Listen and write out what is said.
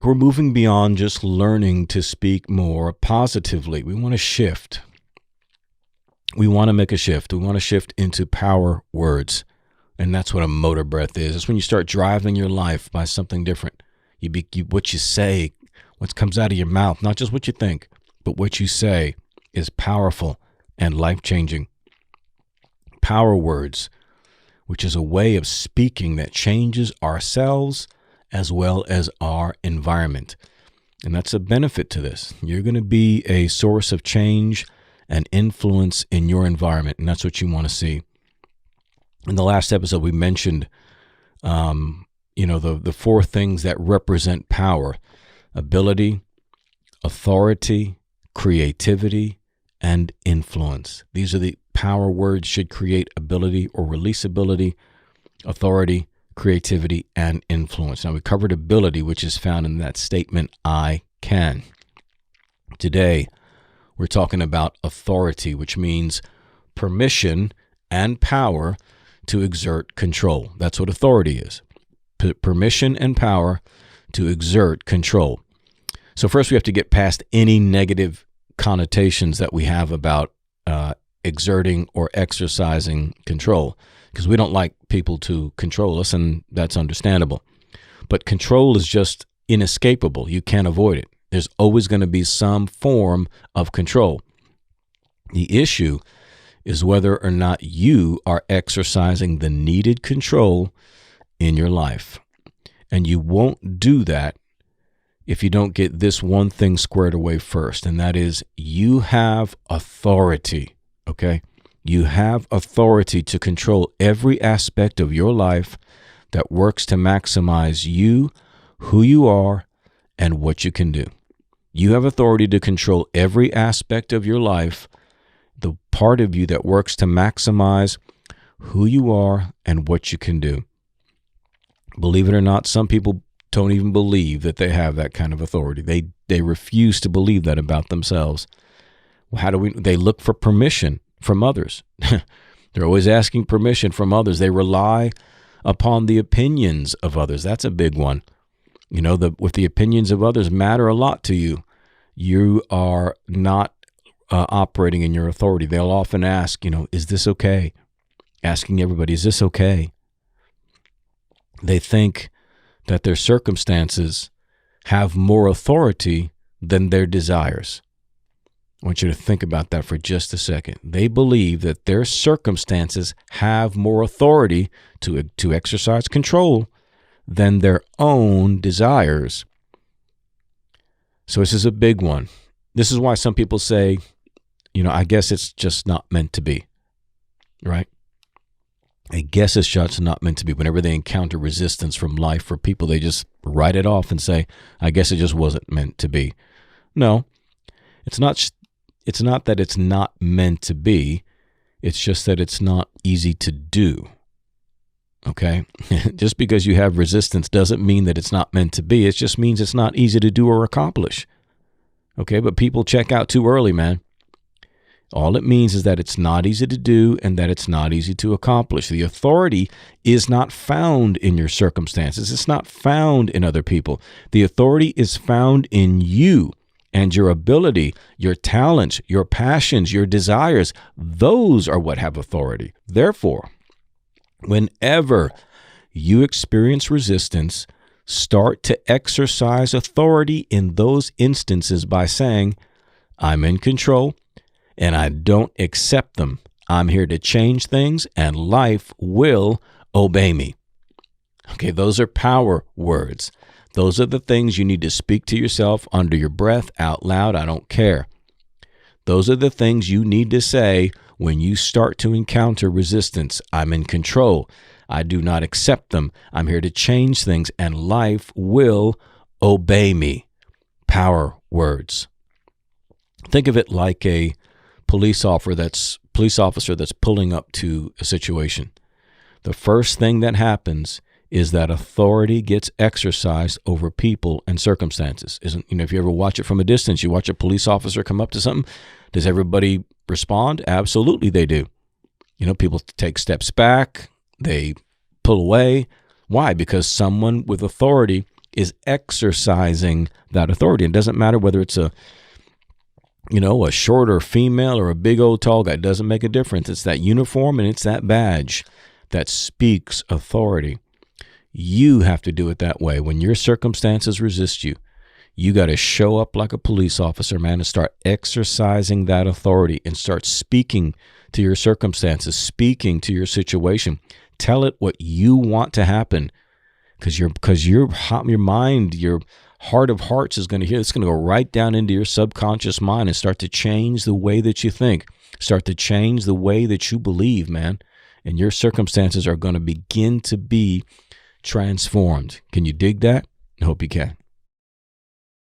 We're moving beyond just learning to speak more positively. We want to shift. We want to make a shift. We want to shift into power words. And that's what a motor breath is. It's when you start driving your life by something different. What you say, what comes out of your mouth, not just what you think, but what you say is powerful and life-changing. Power words, which is a way of speaking that changes ourselves as well as our environment. And that's a benefit to this. You're going to be a source of change and influence in your environment, and that's what you want to see. In the last episode, we mentioned, the four things that represent power: ability, authority, creativity, and influence. These are the power words. Should create ability or release ability, authority, creativity, and influence. Now, we covered ability, which is found in that statement, I can. Today, we're talking about authority, which means permission and power to exert control. That's what authority is. Permission and power to exert control. So first we have to get past any negative connotations that we have about exerting or exercising control, because we don't like people to control us, and that's understandable. But control is just inescapable. You can't avoid it. There's always going to be some form of control. The issue is whether or not you are exercising the needed control in your life. And you won't do that if you don't get this one thing squared away first, and that is you have authority, okay? You have authority to control every aspect of your life that works to maximize you, who you are, and what you can do. You have authority to control every aspect of your life, the part of you that works to maximize who you are and what you can do. Believe it or not, some people don't even believe that they have that kind of authority. They refuse to believe that about themselves. They look for permission from others. They're always asking permission from others. They rely upon the opinions of others. That's a big one. If the opinions of others matter a lot to you, you are not operating in your authority. They'll often ask, is this okay? Asking everybody, is this okay? They think that their circumstances have more authority than their desires. I want you to think about that for just a second. They believe that their circumstances have more authority to exercise control than their own desires. So this is a big one. This is why some people say, I guess it's just not meant to be, right? I guess it's just not meant to be. Whenever they encounter resistance from life or people, they just write it off and say, I guess it just wasn't meant to be. No, it's not that it's not meant to be. It's just that it's not easy to do. Okay? Just because you have resistance doesn't mean that it's not meant to be. It just means it's not easy to do or accomplish. Okay? But people check out too early, man. All it means is that it's not easy to do and that it's not easy to accomplish. The authority is not found in your circumstances. It's not found in other people. The authority is found in you and your ability, your talents, your passions, your desires. Those are what have authority. Therefore, whenever you experience resistance, start to exercise authority in those instances by saying, I'm in control. And I don't accept them. I'm here to change things, and life will obey me. Okay, those are power words. Those are the things you need to speak to yourself under your breath, out loud. I don't care. Those are the things you need to say when you start to encounter resistance. I'm in control. I do not accept them. I'm here to change things, and life will obey me. Power words. Think of it like a police officer that's pulling up to a situation. The first thing that happens is that authority gets exercised over people and circumstances. If you ever watch it from a distance, you watch a police officer come up to something, does everybody respond? Absolutely they do. People take steps back, they pull away. Why? Because someone with authority is exercising that authority. It doesn't matter whether it's a shorter female or a big old tall guy. It doesn't make a difference. It's that uniform and it's that badge that speaks authority. You have to do it that way. When your circumstances resist you, you got to show up like a police officer, man, and start exercising that authority and start speaking to your circumstances, speaking to your situation. Tell it what you want to happen, because your mind, your heart of hearts is going to hear. It's going to go right down into your subconscious mind and start to change the way that you think, start to change the way that you believe, man. And your circumstances are going to begin to be transformed. Can you dig that? I hope you can.